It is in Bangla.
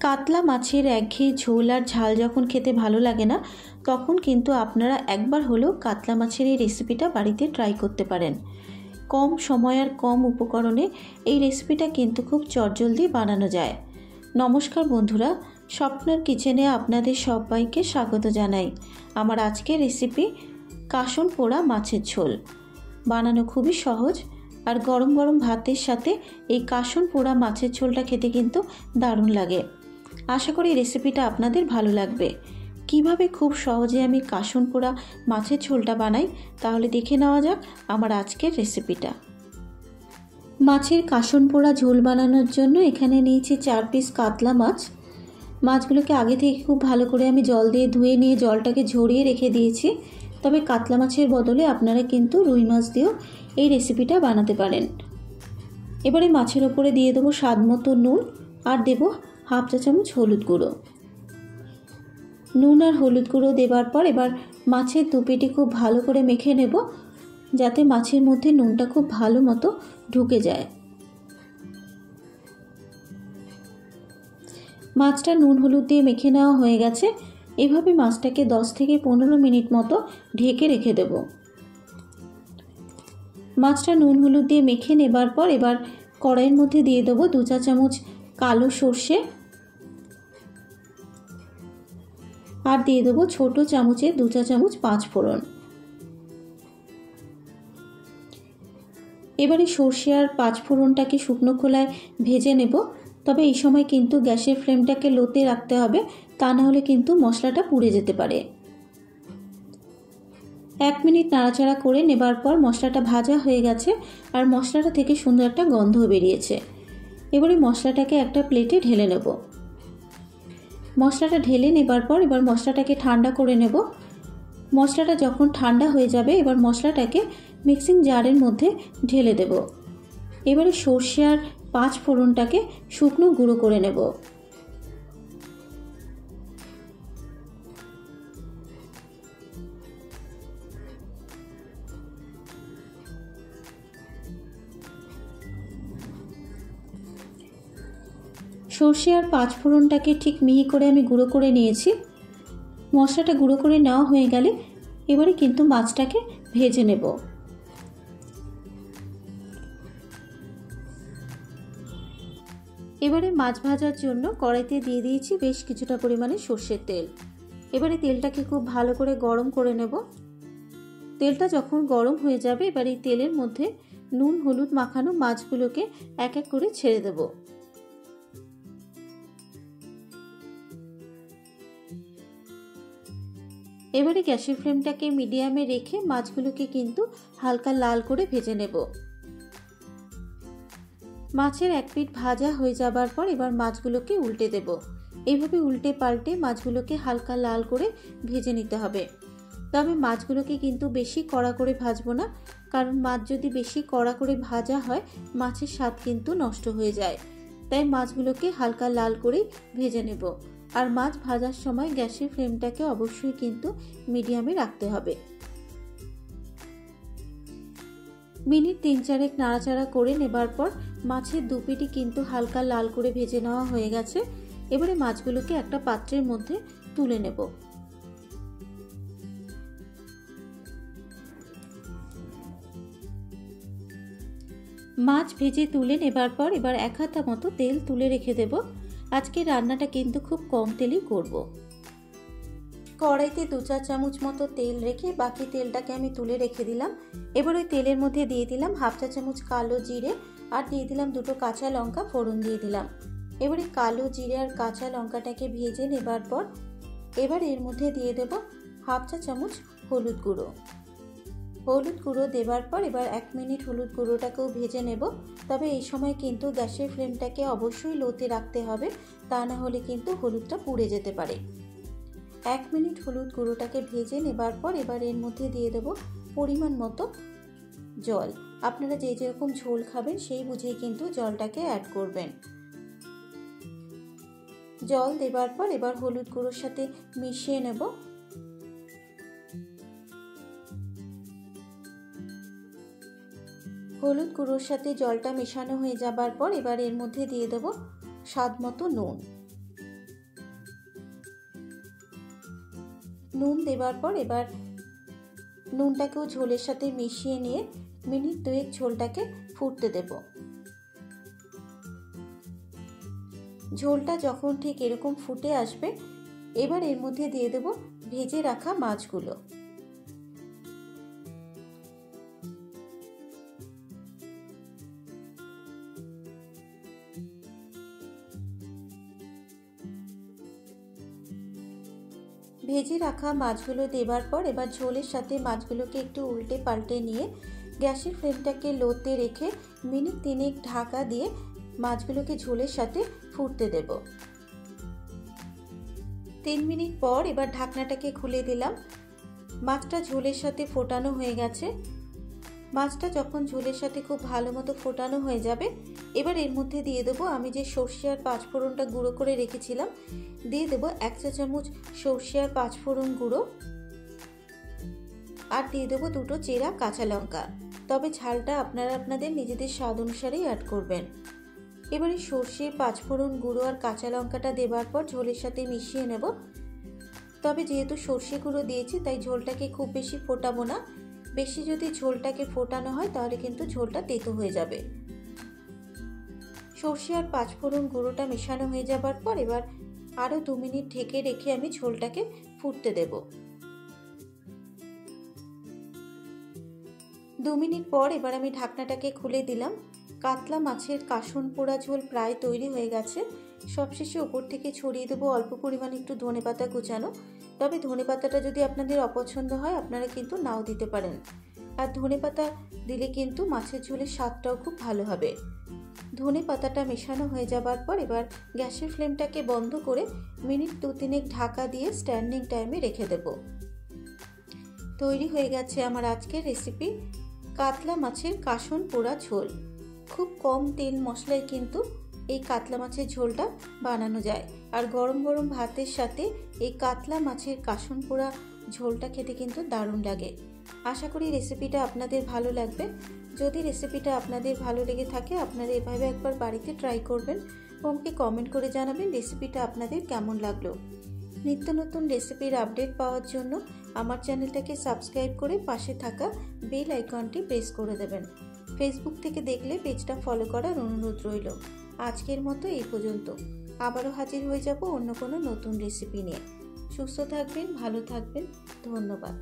কাতলা মাছের একঘেয়ে ঝোল আর ঝাল যখন খেতে ভালো লাগে না, তখন কিন্তু আপনারা একবার হলেও কাতলা মাছের এই রেসিপিটা বাড়িতে ট্রাই করতে পারেন। কম সময় আর কম উপকরণে এই রেসিপিটা কিন্তু খুব চটজলদি বানানো যায়। নমস্কার বন্ধুরা, স্বপ্নার কিচেনে আপনাদের সবাইকে স্বাগত জানাই। আমার আজকের রেসিপি কাসন পোড়া মাছের ঝোল। বানানো খুবই সহজ, আর গরম গরম ভাতের সাথে এই কাসন পোড়া মাছের ঝোলটা খেতে কিন্তু দারুণ লাগে। আশা করি রেসিপিটা আপনাদের ভালো লাগবে। কিভাবে খুব সহজে আমি কাসন পোড়া মাছের ঝোলটা বানাই, তাহলে দেখে নেওয়া যাক আমার আজকের রেসিপিটা। মাছের কাসন পোড়া ঝোল বানানোর জন্য এখানে নিয়েছি 4 পিস কাতলা মাছ। মাছগুলোকে আগে থেকে খুব ভালো করে আমি জল দিয়ে ধুয়ে নিয়ে জলটাকে ঝরিয়ে রেখে দিয়েছি। তবে কাতলা মাছের বদলে আপনারা কিন্তু রুই মাছ দিয়েও এই রেসিপিটা বানাতে পারেন। এবারে মাছের ওপরে দিয়ে দেবো স্বাদ মতো নুন, আর দেবো হাফ চা চামচ হলুদ গুঁড়ো। নুন আর হলুদ গুঁড়ো দেওয়ার পর এবার মাছের দুপিটি খুব ভালো করে মেখে নেব, যাতে মাছের মধ্যে নুনটা খুব ভালো মতো ঢুকে যায়। মাছটা নুন হলুদ দিয়ে মেখে নেওয়া হয়ে গেছে। এভাবে মাছটাকে 10 থেকে 15 মিনিট মতো ঢেকে রেখে দেব। মাছটা নুন হলুদ দিয়ে মেখে নেবার পর এবার কড়াইয়ের মধ্যে দিয়ে দেবো 2 চা চামচ কালো সর্ষে, আর দিয়ে দেবো ছোট চামচে 2 চা চামচ 5 ফোড়ন। এবারে সর্ষে আর 5 ফোড়নটাকে শুকনো খোলায় ভেজে নেব। তবে এই সময় কিন্তু গ্যাসের ফ্লেমটাকে লোতে রাখতে হবে, তা না হলে কিন্তু মশলাটা পুড়ে যেতে পারে। 1 মিনিট নাড়াচাড়া করে নেবার পর মশলাটা ভাজা হয়ে গেছে, আর মশলাটা থেকে সুন্দর একটা গন্ধ বেরিয়েছে। এবারে মশলাটাকে একটা প্লেটে ঢেলে নেব। মশলাটা ঢেলে নেবার পর এবার মশলাটাকে ঠান্ডা করে নেব। মশলাটা যখন ঠান্ডা হয়ে যাবে এবার মশলাটাকে মিক্সিং জারের মধ্যে ঢেলে দেব। এবারে সর্ষে আর 5 ফোড়নটাকে শুকনো গুঁড়ো করে নেব। সর্ষে আর 5 ফোড়নটাকে ঠিক মিহি করে আমি গুঁড়ো করে নিয়েছি। মশলাটা গুঁড়ো করে নেওয়া হয়ে গেলে এবারে কিন্তু মাছটাকে ভেজে নেব। এবারে মাছ ভাজার জন্য কড়াইতে দিয়ে দিয়েছি বেশ কিছুটা পরিমাণে সর্ষের তেল। এবারে তেলটাকে খুব ভালো করে গরম করে নেব। তেলটা যখন গরম হয়ে যাবে এবার এই তেলের মধ্যে নুন হলুদ মাখানো মাছগুলোকে এক এক করে ছেড়ে দেব। এবারে গ্যাসের ফ্লেমটাকে মিডিয়ামে রেখে মাছগুলোকে কিন্তু হালকা লাল করে ভেজে নেব। মাছের এক পিঠ ভাজা হয়ে যাবার পর এবার মাছগুলোকে উল্টে দেব। এইভাবে উল্টে পাল্টে মাছগুলোকে হালকা লাল করে ভেজে নিতে হবে। তবে মাছগুলোকে কিন্তু বেশি কড়া করে ভাজবো না, কারণ মাছ যদি বেশি কড়া করে ভাজা হয় মাছের স্বাদ কিন্তু নষ্ট হয়ে যায়। তাই মাছগুলোকে হালকা লাল করেই ভেজে নেব। আর মাছ ভাজার সময় গ্যাসের ফ্লেমটাকে অবশ্যই কিন্তু মিডিয়ামে রাখতে হবে। মিনিট 3-4 নাড়াচাড়া করে নেবার পর মাছের দুপিটি কিন্তু হালকা লাল করে ভেজে নেওয়া হয়ে গেছে। এবারে মাছগুলোকে একটা পাত্রের মধ্যে তুলে নেব। মাছ ভেজে তুলে নেবার পর এবার 1 হাতা মতো তেল তুলে রেখে দেব। আজকে রান্নাটা কিন্তু খুব কম তেলেই করব। কড়াইতে 2 চা চামচ মতো তেল রেখে বাকি তেলটাকে আমি তুলে রেখে দিলাম। এবার ওই তেলের মধ্যে দিয়ে দিলাম হাফ চা চামচ কালো জিরে, আর দিয়ে দিলাম 2টো কাঁচা লঙ্কা ফোড়ন দিয়ে দিলাম। এবারে কালো জিরে আর কাঁচা লঙ্কাটাকে ভেজে নেবার পর এবার এর মধ্যে দিয়ে দেব হাফ চা চামচ হলুদ গুঁড়ো। হলুদ গুঁড়ো দেবার পর এবার 1 মিনিট হলুদ গুঁড়োটাকেও ভেজে নেব। তবে এই সময় কিন্তু গ্যাসের ফ্লেমটাকে অবশ্যই লোতে রাখতে হবে, তা না হলে কিন্তু হলুদটা পুড়ে যেতে পারে। 1 মিনিট হলুদ গুঁড়োটাকে ভেজে নেবার পর এবার এর মধ্যে দিয়ে দেব পরিমাণ মতো জল। আপনারা যে যেরকম ঝোল খাবেন সেই বুঝেই কিন্তু জলটাকে অ্যাড করবেন। জল দেবার পর এবার হলুদ গুঁড়োর সাথে মিশিয়ে নেব। হলুদ গুঁড়োর সাথে জলটা মেশানো হয়ে যাবার পর এবার এর মধ্যে দিয়ে দেব স্বাদ মতো নুন। নুন দেওয়ার পর এবার নুনটাকেও ঝোলের সাথে মিশিয়ে নিয়ে মিনিট 2 ঝোলটাকে ফুটতে দেব। ঝোলটা যখন ঠিক এরকম ফুটে আসবে এবার এর মধ্যে দিয়ে দেব ভেজে রাখা মাছগুলো। ভেজে রাখা মাছগুলো দেওয়ার পর এবার ঝোলের সাথে মাছগুলোকে একটু উল্টে পাল্টে নিয়ে গ্যাসের ফ্লেমটাকে লোতে রেখে মিনিট 3 ঢাকা দিয়ে মাছগুলোকে ঝোলের সাথে ফুটতে দেব। 3 মিনিট পর এবার ঢাকনাটাকে খুলে দিলাম। মাছটা ঝোলের সাথে ফোটানো হয়ে গেছে। মাছটা যখন ঝোলের সাথে খুব ভালো মতো ফোটানো হয়ে যাবে এবার এর মধ্যে দিয়ে দেবো আমি যে সর্ষে আর 5 ফোড়নটা গুঁড়ো করে রেখেছিলাম, দিয়ে দেবো 1 চা চামচ সর্ষে আর 5 ফোড়ন গুঁড়ো, আর দিয়ে দেবো 2টো চেরা কাঁচা লঙ্কা। তবে ঝালটা আপনারা আপনাদের নিজেদের স্বাদ অনুসারেই অ্যাড করবেন। এবারে সর্ষে 5 ফোড়ন গুঁড়ো আর কাঁচা লঙ্কাটা দেওয়ার পর ঝোলের সাথে মিশিয়ে নেব। তবে যেহেতু সর্ষে গুঁড়ো দিয়েছি তাই ঝোলটাকে খুব বেশি ফোটাবো না। বেশি যদি ঝোলটাকে ফোটানো হয় তাহলে কিন্তু ঝোলটা তেতো হয়ে যাবে। সর্ষে আর 5 ফোড়ন গুঁড়োটা মেশানো হয়ে যাবার পর এবার আরও 2 মিনিট ঢেকে রেখে আমি ঝোলটাকে ফুটতে দেব। 2 মিনিট পর এবার আমি ঢাকনাটাকে খুলে দিলাম। কাতলা মাছের কাসন পোড়া ঝোল প্রায় তৈরি হয়ে গেছে। সবশেষে ওপর থেকে ছড়িয়ে দেবো অল্প পরিমাণে একটু ধনেপাতা কুচানো। তবে ধনেপাতাটা যদি আপনাদের অপছন্দ হয় আপনারা কিন্তু নাও দিতে পারেন। আর ধনেপাতা দিলে কিন্তু মাছের ঝোলের স্বাদটাও খুব ভালো হবে। ধনেপাতাটা মেশানো হয়ে যাবার পর এবার গ্যাসের ফ্লেমটাকে বন্ধ করে মিনিট 2-3 ঢাকা দিয়ে স্ট্যান্ডিং টাইমে রেখে দেব। তৈরি হয়ে গেছে আমার আজকের রেসিপি কাতলা মাছের কাসন পোড়া ঝোল। খুব কম তেল মশলায় কিন্তু এই কাতলা মাছের ঝোলটা বানানো যায়। আর গরম গরম ভাতের সাথে এই কাতলা মাছের কাসন পোড়া ঝোলটা খেতে কিন্তু দারুণ লাগে। আশা করি রেসিপিটা আপনাদের ভালো লাগবে। যদি রেসিপিটা আপনাদের ভালো লেগে থাকে আপনারা এভাবে একবার বাড়িতে ট্রাই করবেন ও আমাকে কমেন্ট করে জানাবেন রেসিপিটা আপনাদের কেমন লাগলো। নিত্য নতুন রেসিপির আপডেট পাওয়ার জন্য আমার চ্যানেলটাকে সাবস্ক্রাইব করে পাশে থাকা বেল আইকনটি প্রেস করে দেবেন। ফেসবুক থেকে দেখলে পেজটা ফলো করার অনুরোধ রইল। আজকের মতো এই পর্যন্ত। আবারও হাজির হয়ে যাব অন্য কোনো নতুন রেসিপি নিয়ে। সুস্থ থাকবেন, ভালো থাকবেন। ধন্যবাদ।